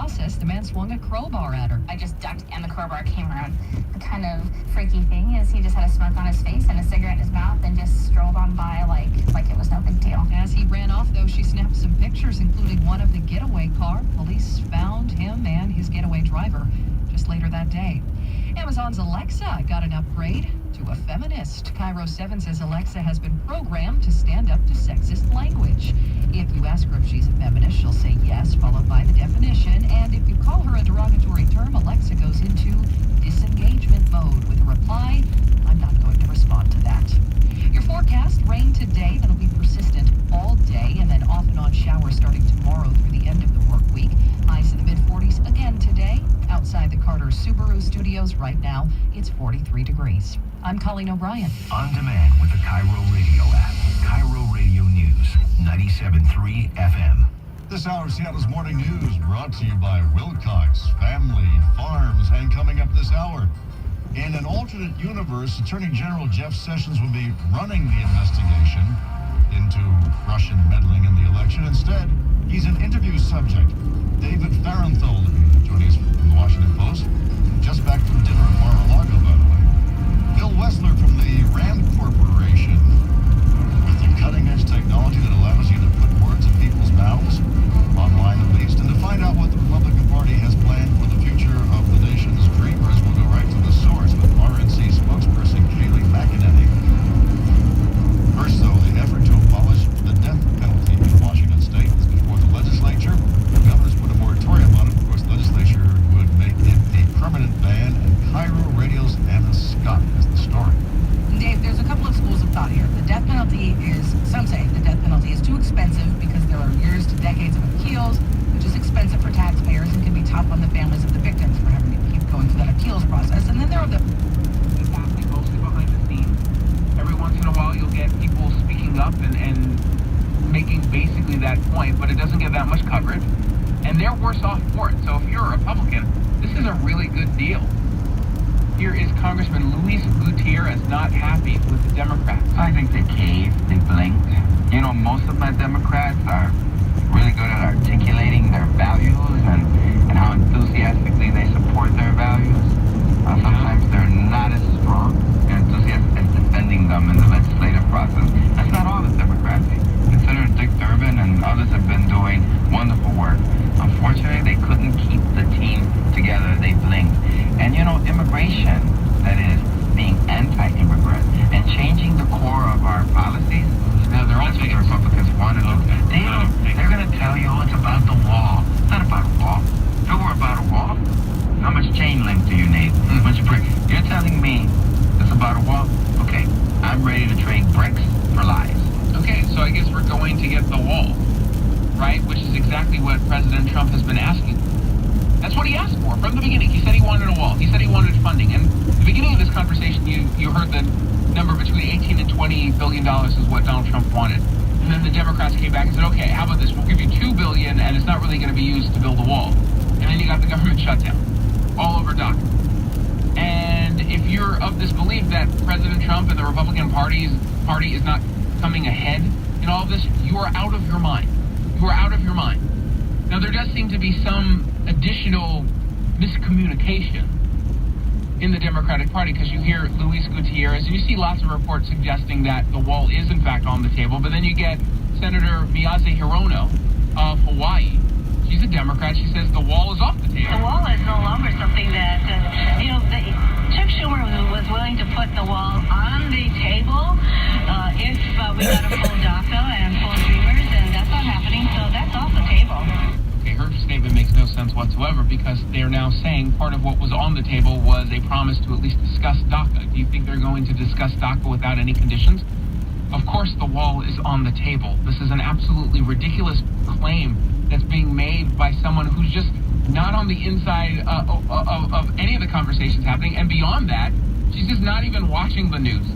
process, the man swung a crowbar at her. I just ducked and the crowbar came around. The kind of freaky thing is he just had a smirk on his face and a cigarette in his mouth and just strolled on by like it was no big deal. As he ran off, though, she snapped some pictures, including one of the getaway car. Police found him and his getaway driver just later that day. Amazon's Alexa got an upgrade to a feminist. Cairo 7 says Alexa has been programmed to stand up to sexist language. If you ask her if she's a feminist, she'll say yes, followed by the definition. And if you call her a derogatory term, Alexa goes into disengagement mode with a reply, "I'm not going to respond to that." Your forecast, rain today that'll be persistent all day, and then off and on showers starting tomorrow through the end of the work week. Highs in the mid-40s again today. Outside the Carter Subaru studios right now, it's 43 degrees. I'm Colleen O'Brien. On demand with the Cairo Radio app. Cairo Radio News, 97.3 FM. This hour of Seattle's Morning News brought to you by Wilcox Family Farms. And coming up this hour, in an alternate universe, Attorney General Jeff Sessions will be running the investigation into Russian meddling in the election. Instead, he's an interview subject. David Farenthold joining us from the Washington Post. Just back from dinner in Mar-a-Lago, by the way. Bill Wessler from the Rand Corporation with the cutting-edge technology that allows you to put words in people's mouths, online at least. And to find out what the Republican Party has planned for the future of the nation's dreamers, we'll go right to the source with RNC spokesperson Kayleigh McEnany. First, though, the effort to abolish the death penalty in Washington State is before the legislature. The governor's put a moratorium on it. Of course, the legislature would make it a permanent ban. And Cairo Radio's Anna Scott has the story. Dave, there's a couple of schools of thought here. The death penalty is, some say the death penalty is too expensive because there are years to decades of appeals, which is expensive for taxpayers and can be tough on the families of the victims for having to keep going through that appeals process. And then there are the... It's happening mostly behind the scenes. Every once in a while you'll get people speaking up and making basically that point, but it doesn't get that much coverage. And they're worse off for it. So if you're a Republican, this is a really good deal. Here is Congressman Luis Gutierrez not happy with the Democrats. I think they caved, they blinked. You know, most of my Democrats are really good at articulating their values and how enthusiastically they support their values. Sometimes they're not as strong and enthusiastic as defending them in the legislative process. That's not all the Democrats. Consider Dick Durbin and others have been doing wonderful work. Unfortunately, they couldn't keep the team together. They blinked. And you know, immigration, that is, being anti-immigrant and changing the core of our policies, now they're all taking Republicans want to do. They're going to tell you, oh, it's about the wall. It's not about a wall. If it were about a wall, how much chain link do you need? Much brick. You're telling me it's about a wall? Okay, I'm ready to trade bricks for lives. Okay, so I guess we're going to get the wall, right? Which is exactly what President Trump has been asking. That's what he asked for from the beginning. He said he wanted a wall. He said he wanted funding. And at the beginning of this conversation, you heard the number between 18 and 20 billion dollars is what Donald Trump wanted. And then the Democrats came back and said, okay, how about this? We'll give you $2 billion, and it's not really going to be used to build a wall. And then you got the government shutdown all over DACA. And if you're of this belief that President Trump and the Republican Party is not coming ahead in all of this, you are out of your mind. You are out of your mind. Now, there does seem to be some additional miscommunication in the Democratic Party because you hear Luis Gutierrez and you see lots of reports suggesting that the wall is in fact on the table, but then you get Senator Miyaze Hirono of Hawaii. She's a Democrat. She says the wall is off the table. The wall is no longer something that, Chuck Schumer was willing to put the wall on the table if we got a full DACA and full Dreamers, and that's not happening, so that's off the table. Okay, her statement makes no sense whatsoever because they're now saying part of what was on the table was a promise to at least discuss DACA. Do you think they're going to discuss DACA without any conditions? Of course the wall is on the table. This is an absolutely ridiculous claim that's being made by someone who's just not on the inside of any of the conversations happening. And beyond that, she's just not even watching the news.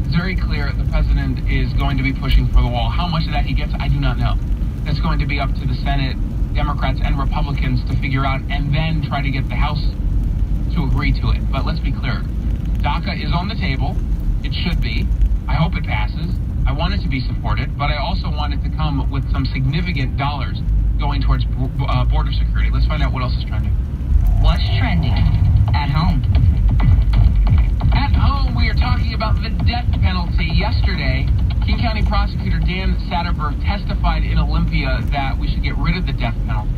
It's very clear the president is going to be pushing for the wall. How much of that he gets, I do not know. That's going to be up to the Senate, Democrats and Republicans to figure out and then try to get the House to agree to it. But let's be clear. DACA is on the table. It should be. I hope it passes. I want it to be supported, but I also want it to come with some significant dollars going towards border security. Let's find out what else is trending. What's trending at home? At home, we are talking about the death penalty. Yesterday, King County Prosecutor Dan Satterberg testified in Olympia that we should get rid of the death penalty.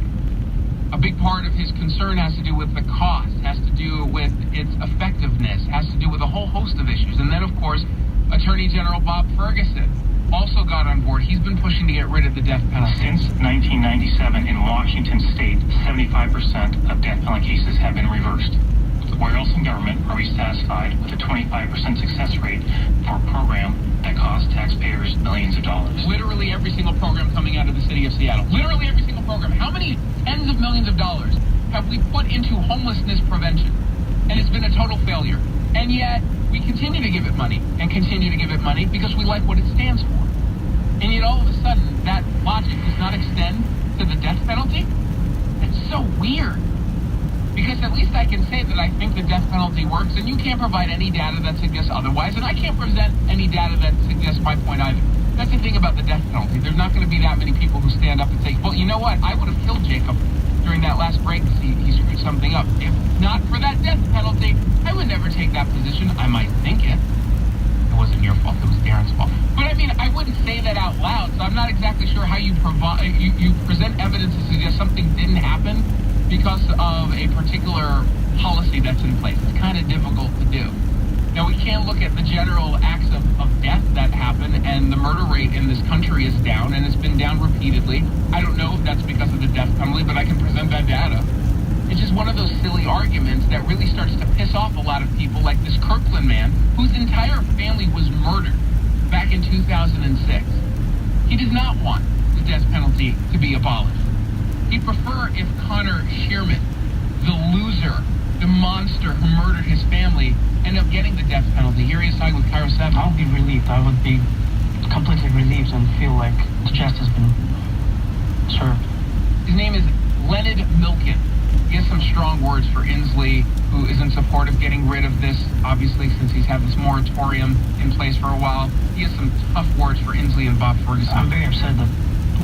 A big part of his concern has to do with the cost, has to do with its effectiveness, has to do with a whole host of issues. And then, of course, Attorney General Bob Ferguson also got on board. He's been pushing to get rid of the death penalty. Since 1997 in Washington state, 75% of death penalty cases have been reversed. Where else in government are we satisfied with a 25% success rate for a program that costs taxpayers millions of dollars? Literally every single program coming out of the city of Seattle. Literally every single program. How many tens of millions of dollars have we put into homelessness prevention? And it's been a total failure. And yet, we continue to give it money and continue to give it money because we like what it stands for. And yet all of a sudden, that logic does not extend to the death penalty? That's so weird. Because at least I can say that I think the death penalty works, and you can't provide any data that suggests otherwise, and I can't present any data that suggests my point either. That's the thing about the death penalty. There's not going to be that many people who stand up and say, well, you know what? I would have killed Jacob during that last break because he screwed something up. If not for that death penalty, I would never take that position. I might think it. It wasn't your fault. It was Darren's fault. But I mean, I wouldn't say that out loud, so I'm not exactly sure how you you present evidence to suggest something didn't happen because of a particular policy that's in place. It's kind of difficult to do. Now, we can look at the general acts of death that happen, and the murder rate in this country is down, and it's been down repeatedly. I don't know if that's because of the death penalty, but I can present that data. It's just one of those silly arguments that really starts to piss off a lot of people, like this Kirkland man, whose entire family was murdered back in 2006. He does not want the death penalty to be abolished. He'd prefer if Connor Shearman, the loser, the monster who murdered his family, end up getting the death penalty. Here he is talking with Cairo 7. I would be relieved. I would be completely relieved and feel like the justice has been served. His name is Leonard Milken. He has some strong words for Inslee, who is in support of getting rid of this, obviously, since he's had this moratorium in place for a while. He has some tough words for Inslee and Bob Ferguson. I'm very upset and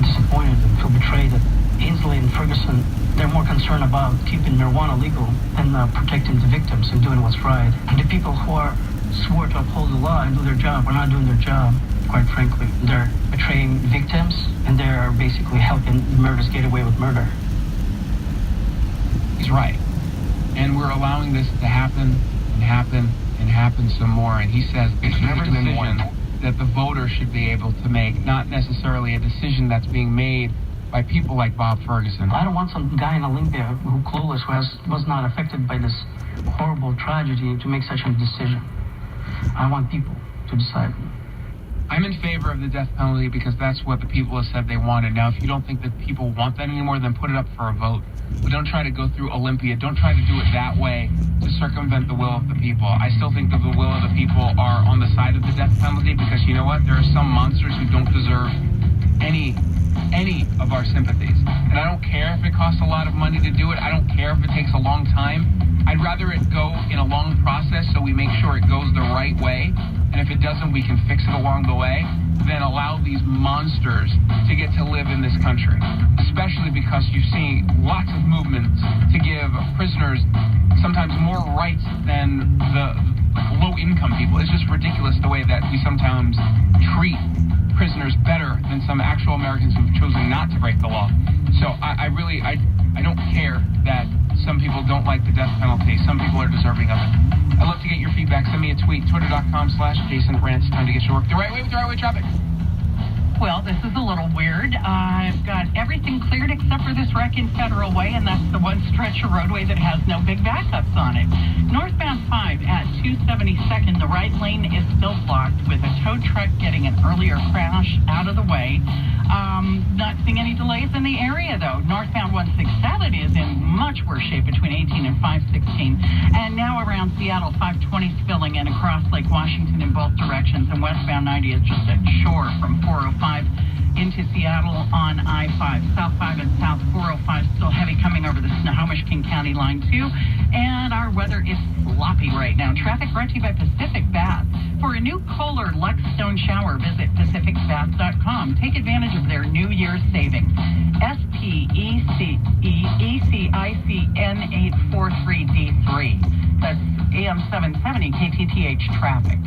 disappointed and feel betrayed that Inslee and Ferguson, they're more concerned about keeping marijuana legal than protecting the victims and doing what's right. And the people who are swore to uphold the law and do their job are not doing their job, quite frankly. They're betraying victims, and they're basically helping murderers get away with murder. He's right. And we're allowing this to happen and happen and happen some more. And he says this is a decision that the voters should be able to make, not necessarily a decision that's being made by people like Bob Ferguson. I don't want some guy in Olympia who clueless, who was not affected by this horrible tragedy, to make such a decision. I want people to decide. I'm in favor of the death penalty because that's what the people have said they wanted. Now, if you don't think that people want that anymore, then put it up for a vote. But don't try to go through Olympia. Don't try to do it that way to circumvent the will of the people. I still think that the will of the people are on the side of the death penalty because you know what? There are some monsters who don't deserve any of our sympathies. And I don't care if it costs a lot of money to do it. I don't care if it takes a long time. I'd rather it go in a long process so we make sure it goes the right way. And if it doesn't, we can fix it along the way, than allow these monsters to get to live in this country. Especially because you see lots of movements to give prisoners sometimes more rights than the low-income people. It's just ridiculous the way that we sometimes treat prisoners better than some actual Americans who've chosen not to break the law. So I don't care that some people don't like the death penalty. Some people are deserving of it. I'd love to get your feedback. Send me a tweet, twitter.com/JasonRants. Time to get to work the right way with the right way traffic. Well, this is a little weird. I've got everything cleared except for this wreck in Federal Way, and that's the one stretch of roadway that has no big backups on it. Northbound 5 at 272nd, the right lane is still blocked with a tow truck getting an earlier crash out of the way. Not seeing any delays in the area, though. Northbound 167 is in much worse shape between 18 and 516. And now around Seattle, 520 spilling in across Lake Washington in both directions, and westbound 90 is just at shore from 405 into Seattle on I-5. South 5 and South 405 still heavy coming over the Snohomish Washington County line 2. And our weather is sloppy right now. Traffic brought to you by Pacific Bath. For a new Kohler Lux Stone Shower, visit pacificbath.com. Take advantage of their New Year's savings. SPECICN 843D3. That's AM 770 KTTH traffic.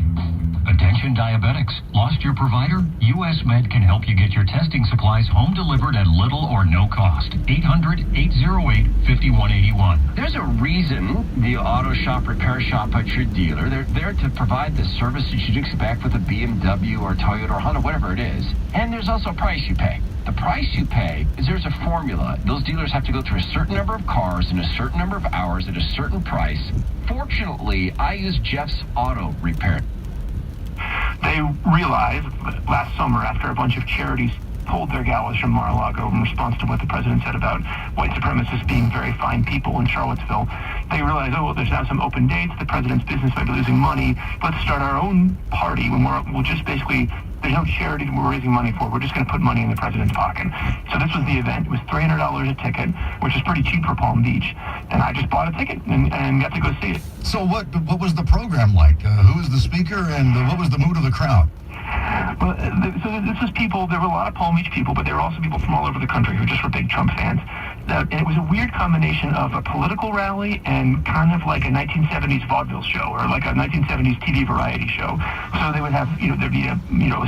Attention diabetics. Lost your provider? US Med can help you get your testing supplies home delivered at little or no cost. 800-808-5181. There's a reason the auto shop, repair shop at your dealer. They're there to provide the service that you'd expect with a BMW or Toyota or Honda, whatever it is. And there's also a price you pay. The price you pay is there's a formula. Those dealers have to go through a certain number of cars in a certain number of hours at a certain price. Fortunately, I use Jeff's Auto Repair. They realized last summer, after a bunch of charities pulled their gallows from Mar-a-Lago in response to what the president said about white supremacists being very fine people in Charlottesville, they realized, oh, well, there's now some open dates. The president's business might be losing money. Let's start our own party when we'll just basically, there's no charity we're raising money for. We're just going to put money in the president's pocket. So this was the event. It was $300 a ticket, which is pretty cheap for Palm Beach. And I just bought a ticket and got to go see it. So what was the program like? Who was the speaker, and what was the mood of the crowd? Well, so this was people, there were a lot of Palm Beach people, but there were also people from all over the country who just were big Trump fans. And it was a weird combination of a political rally and kind of like a 1970s vaudeville show, or like a 1970s TV variety show. So they would have, there'd be a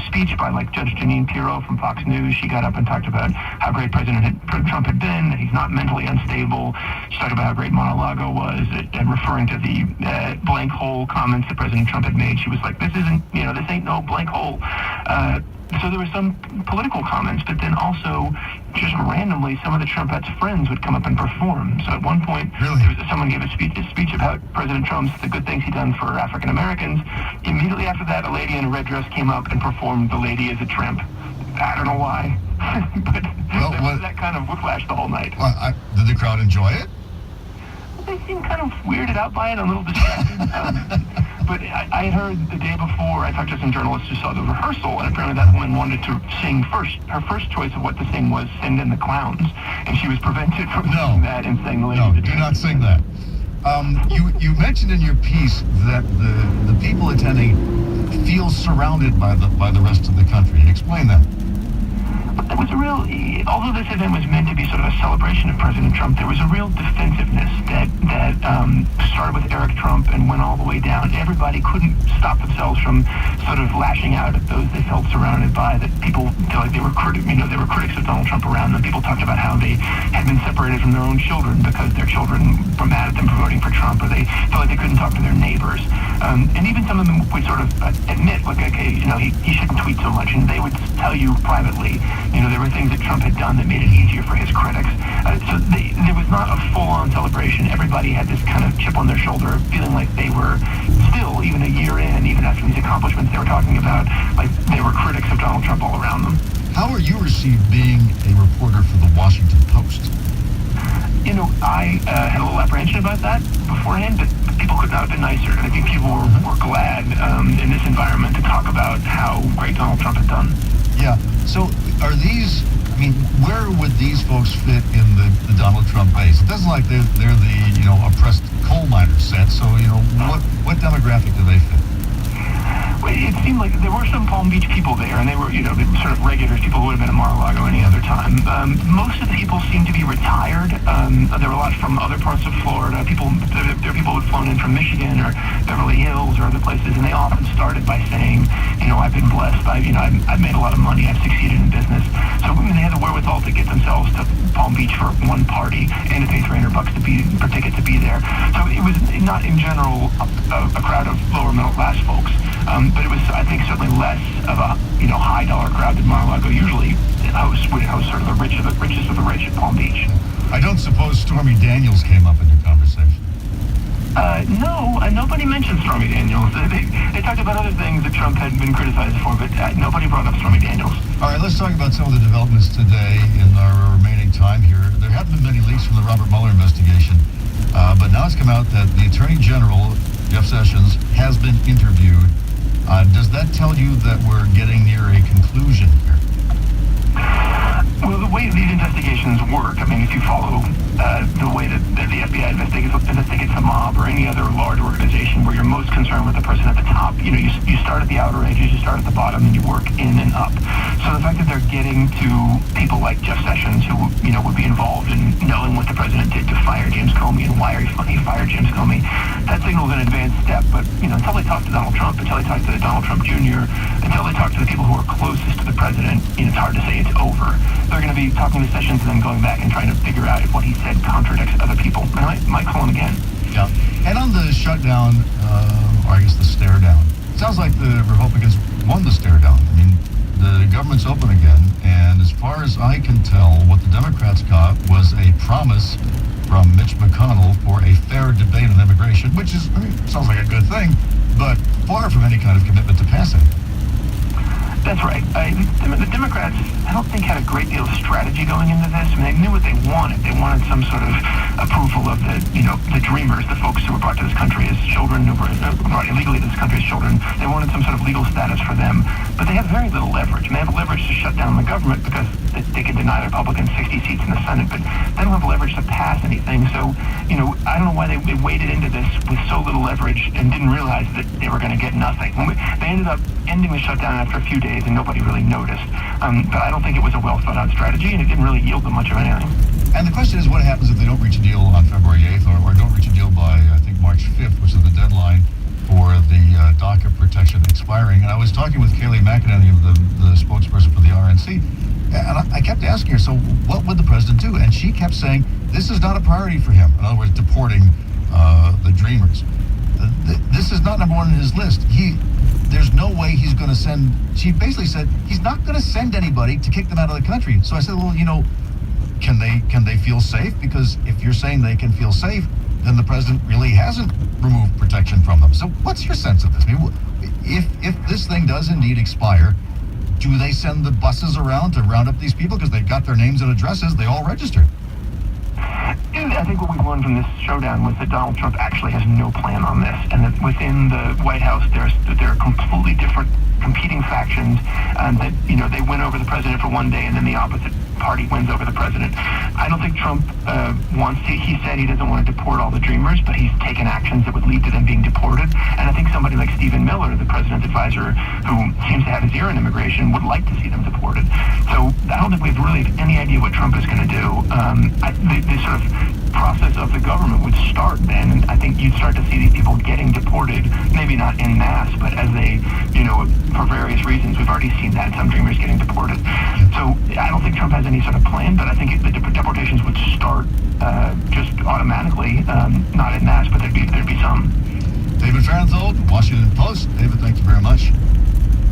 speech by like Judge Jeanine Pirro from Fox News. She got up and talked about how great Trump had been, that he's not mentally unstable. She talked about how great Mar-a-Lago was, and referring to the blank hole comments that President Trump had made. She was like, this ain't no blank hole. So there were some political comments, but then also just randomly some of the Trumpettes' friends would come up and perform. So at one point, someone gave a speech about President Trump's, the good things he'd done for African Americans. Immediately after that, a lady in a red dress came up and performed The Lady is a Tramp. I don't know why, but that kind of whiplash the whole night. Well, did the crowd enjoy it? They seemed kind of weirded out by it, a little distracted. But I had heard the day before, I talked to some journalists who saw the rehearsal, and apparently that woman wanted to sing first. Her first choice of what to sing was Send in the Clowns, and she was prevented from singing that and sang The Lady. No, do not sing that. You mentioned in your piece that the people attending feel surrounded by the rest of the country. Explain that. It was a real, although this event was meant to be sort of a celebration of President Trump, there was a real defensiveness that started with Eric Trump and went all the way down. Everybody couldn't stop themselves from sort of lashing out at those they felt surrounded by, that people felt like they were critics of Donald Trump around them. People talked about how they had been separated from their own children because their children were mad at them for voting for Trump, or they felt like they couldn't talk to their neighbors. And even some of them would sort of admit, like, okay, he shouldn't tweet so much, and they would tell you privately, there were things that Trump had done that made it easier for his critics. So there was not a full-on celebration. Everybody had this kind of chip on their shoulder, feeling like they were still, even a year in, even after these accomplishments they were talking about, like they were critics of Donald Trump all around them. How are you received being a reporter for the Washington Post? I had a little apprehension about that beforehand, but people could not have been nicer. And I think people were glad in this environment to talk about how great Donald Trump had done. Yeah. So are these, where would these folks fit in the Donald Trump base? It doesn't like they're the, oppressed coal miner set. So, what demographic do they fit? It seemed like there were some Palm Beach people there, and they were, sort of regulars, people who would have been at Mar-a-Lago any other time. Most of the people seemed to be retired. There were a lot from other parts of Florida. There were people who had flown in from Michigan or Beverly Hills or other places, and they often started by saying, I've been blessed. I've made a lot of money. I've succeeded in business. So they had the wherewithal to get themselves to Palm Beach for one party and to pay $300 per ticket to be there. So it was not in general a crowd of lower middle class folks. But it was, I think, certainly less of a, high dollar crowd than Mar-a-Lago usually hosts sort of the richest of the rich at Palm Beach. I don't suppose Stormy Daniels came up in your conversation. No, nobody mentioned Stormy Daniels. They talked about other things that Trump had been criticized for, but nobody brought up Stormy Daniels. All right, let's talk about some of the developments today in our remaining time here. There haven't been many leaks from the Robert Mueller investigation, but now it's come out that the Attorney General, Jeff Sessions, has been interviewed. Does that tell you that we're getting near a conclusion here? Well, the way these investigations work, if you follow the way that the let's think it's a mob or any other large organization where you're most concerned with the person at the top. You know, you start at the outer edges, you start at the bottom, and you work in and up. So the fact that they're getting to people like Jeff Sessions, who, you know, would be involved in knowing what the president did to fire James Comey and why he fired James Comey, that signals an advanced step. But, you know, until they talk to Donald Trump, until they talk to Donald Trump Jr., until they talk to the people who are closest to the president, you know, it's hard to say it's over. They're going to be talking to Sessions and then going back and trying to figure out if what he said contradicts other people. And I might call him again. Yeah. And on the shutdown, or I guess the stare down, it sounds like the Republicans won the stare down. I mean, the government's open again, and as far as I can tell, what the Democrats got was a promise from Mitch McConnell for a fair debate on immigration, which is, I mean, sounds like a good thing, but far from any kind of commitment to passing. That's right. The Democrats, I don't think, had a great deal of strategy going into this. I mean, they knew what they wanted. They wanted some sort of approval of the dreamers, the folks who were brought to this country as children, who were brought illegally to this country as children. They wanted some sort of legal status for them. But they have very little leverage. And they have leverage to shut down the government because they can deny the Republicans 60 seats in the Senate, but they don't have leverage to pass anything. So, you know, I don't know why they waded into this with so little leverage and didn't realize that they were going to get nothing. They ended up ending the shutdown after a few days and nobody really noticed. But I don't think it was a well-thought-out strategy, and it didn't really yield them much of anything. And the question is, what happens if they don't reach a deal on February 8th or don't reach a deal by, I think, March 5th, which is the deadline for the DACA protection expiring? And I was talking with Kayleigh McEnany, the spokesperson for the RNC, and I kept asking her, so what would the president do? And she kept saying, this is not a priority for him. In other words, deporting the dreamers. This is not number one on his list. There's no way he's going to send, she basically said, he's not going to send anybody to kick them out of the country. So I said, well, you know, can they feel safe? Because if you're saying they can feel safe, then the president really hasn't removed protection from them. So what's your sense of this? I mean, if this thing does indeed expire, do they send the buses around to round up these people? Because they've got their names and addresses, they all registered. I think what we've learned from this showdown was that Donald Trump actually has no plan on this, and that within the White House there are completely different competing factions, and that, you know, they win over the president for one day and then the opposite party wins over the president. I don't think Trump wants to. He said he doesn't want to deport all the dreamers, but he's taken actions that would lead to them being deported. And I think somebody like Stephen Miller, the president's advisor, who seems to have his ear in immigration, would like to see them deported. So I don't think we have really any idea what Trump is going to do. The sort of process of the government would start then, and I think you'd start to see these people getting deported, maybe not en masse, but as they, you know, for various reasons. We've already seen that, some dreamers getting deported. So I don't think Trump has any sort of plan, but I think the deportations would start just automatically, not en masse, but there'd be some. David Farenthold, Washington Post. David, thank you very much.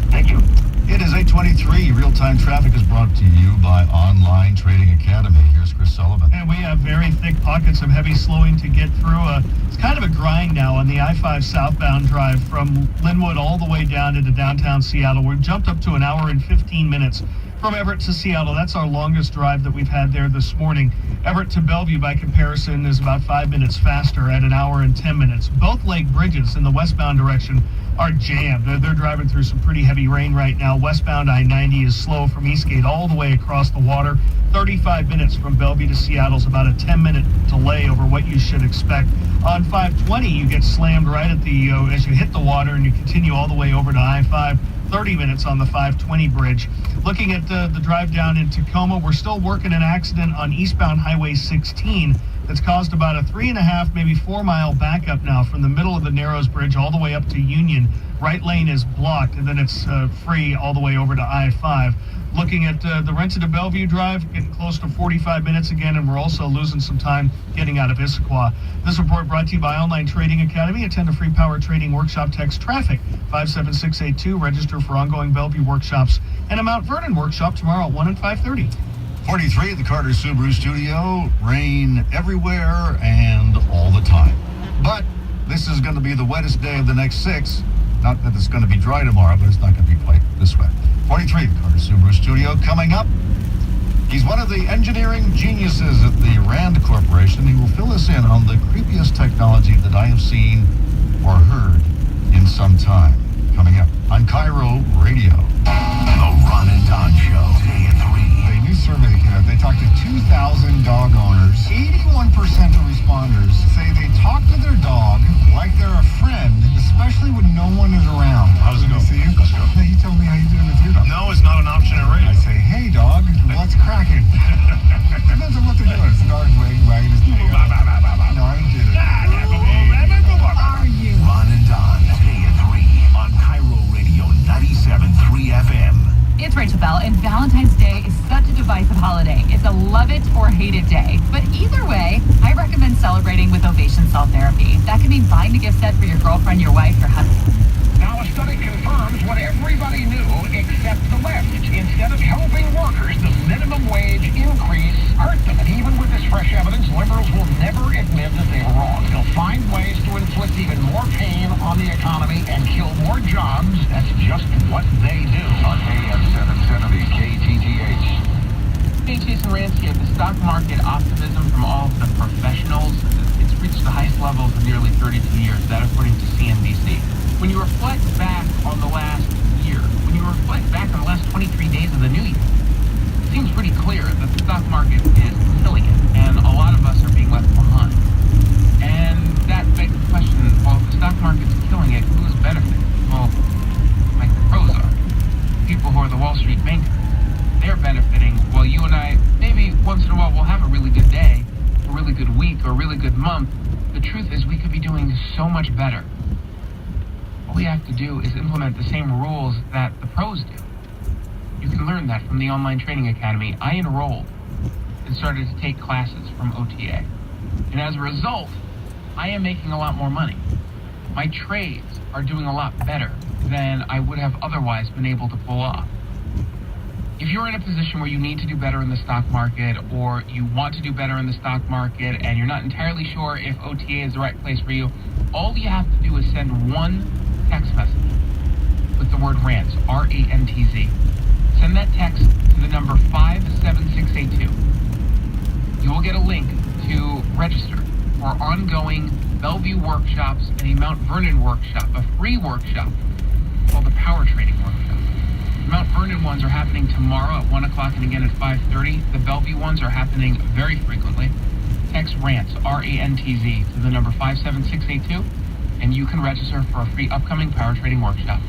Thank you. It is 8:23. Real-time traffic is brought to you by Online Trading Academy. Here's Chris Sullivan. And we have very thick pockets of heavy slowing to get through. It's kind of a grind now on the I-5 southbound drive from Linwood all the way down into downtown Seattle. We've jumped up to an hour and 15 minutes from Everett to Seattle. That's our longest drive that we've had there this morning. Everett to Bellevue, by comparison, is about 5 minutes faster at an hour and 10 minutes. Both lake bridges in the westbound direction are jammed. They're driving through some pretty heavy rain right now. Westbound I-90 is slow from Eastgate all the way across the water. 35 minutes from Bellevue to Seattle is about a 10-minute delay over what you should expect. On 520, you get slammed right at the, as you hit the water, and you continue all the way over to I-5. 30 minutes on the 520 bridge. Looking at the drive down in Tacoma, we're still working an accident on eastbound Highway 16 that's caused about a 3.5, maybe 4 mile backup now from the middle of the Narrows Bridge all the way up to Union. Right lane is blocked, and then it's free all the way over to I-5. Looking at the Renton to Bellevue drive, getting close to 45 minutes again, and we're also losing some time getting out of Issaquah. This report brought to you by Online Trading Academy. Attend a free power trading workshop. Text TRAFFIC 57682. Register for ongoing Bellevue workshops and a Mount Vernon workshop tomorrow at 1 and 5:30. 43 at the Carter Subaru studio. Rain everywhere and all the time. But this is going to be the wettest day of the next 6. Not that it's going to be dry tomorrow, but it's not going to be quite this wet. 43 at the Carter Subaru studio. Coming up, he's one of the engineering geniuses at the Rand Corporation. He will fill us in on the creepiest technology that I have seen or heard in some time. Coming up on Cairo Radio. The Ron and Don Show. Day at 3. A new survey came out. They talked to 2,000 dog owners. 81% of responders say they mean buying a gift set for your girlfriend, your wife, your husband? Now a study confirms what everybody knew except the left. Instead of helping workers, the minimum wage increase hurt them. And even with this fresh evidence, liberals will never admit that they were wrong. They'll find ways to inflict even more pain on the economy and kill more jobs. That's just what they do. On AM 770 KTTH. Hey, Jason Rance here. The stock market optimism from all of the professionals, it's reached the highest levels in nearly 32 years. That according to CNBC. When you reflect back on the last year, when you reflect back on the last 23 days of the new year, it seems pretty clear that the stock market is killing it, and a lot of us are being left behind. And that begs the question, well, if the stock market's killing it, who's benefiting? Well, like the pros are. People who are the Wall Street bankers. They're benefiting, while you and I, maybe once in a while, we'll have a really good day, a really good week, or a really good month. The truth is we could be doing so much better. All we have to do is implement the same rules that the pros do. You can learn that from the Online Trading Academy. I enrolled and started to take classes from OTA. And as a result, I am making a lot more money. My trades are doing a lot better than I would have otherwise been able to pull off. If you're in a position where you need to do better in the stock market, or you want to do better in the stock market and you're not entirely sure if OTA is the right place for you, all you have to do is send one text message with the word RANTZ, R-A-N-T-Z. Send that text to the number 57682. You will get a link to register for ongoing Bellevue workshops and a Mount Vernon workshop, a free workshop called the Power Trading Workshop. The Mount Vernon ones are happening tomorrow at 1 o'clock and again at 5:30. The Bellevue ones are happening very frequently. Text RANTZ, R-A-N-T-Z, to the number 57682. And you can register for a free upcoming power trading workshop.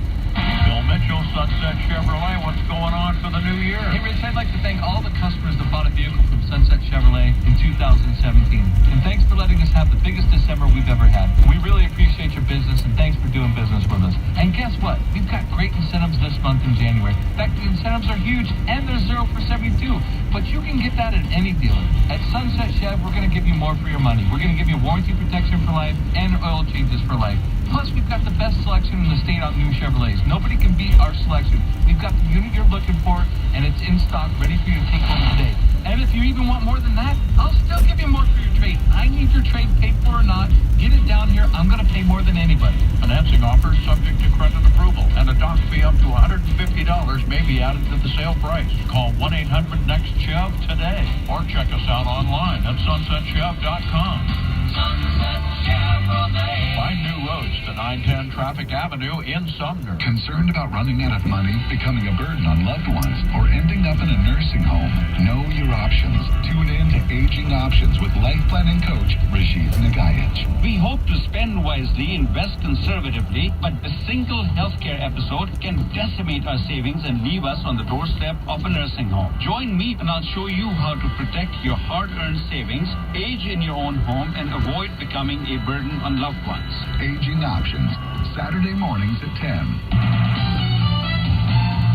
Bill Mitchell, Sunset Chevrolet, what's going on for the new year? Hey, Rich, I'd like to thank all the customers that bought a vehicle from Sunset Chevrolet in 2017. And thanks for letting us have the biggest December we've ever had. We really appreciate your business, and thanks for doing business with us. And guess what? We've got great incentives this month in January. In fact, the incentives are huge, and they're 0 for 72. But you can get that at any dealer. At Sunset Chev, we're going to give you more for your money. We're going to give you warranty protection for life and oil changes for life. Plus, we've got the best selection in the state on new Chevrolets. Nobody can beat our selection. We've got the unit you're looking for, and it's in stock, ready for you to take home today. And if you even want more than that, I'll still give you more for your trade. I need your trade paid for or not. Get it down here. I'm going to pay more than anybody. Financing offers subject to credit approval, and a doc fee up to $150 may be added to the sale price. Call 1-800-NEXT-CHEV today, or check us out online at sunsetchev.com. Sunset Chevrolet. Find new roads to 910 Traffic Avenue in Sumner. Concerned about running out of money, becoming a burden on loved ones, or ending up in a nursing home? Know your options. Tune in to Aging Options with life planning coach Rajiv Nagaich. We hope to spend wisely, invest conservatively, but a single healthcare episode can decimate our savings and leave us on the doorstep of a nursing home. Join me and I'll show you how to protect your hard-earned savings, age in your own home, and avoid becoming a burden on loved ones. Aging Options, Saturday mornings at 10.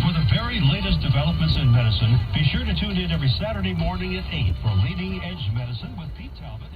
For the very latest developments in medicine, be sure to tune in every Saturday morning at 8 for Leading Edge Medicine with Pete Talbot.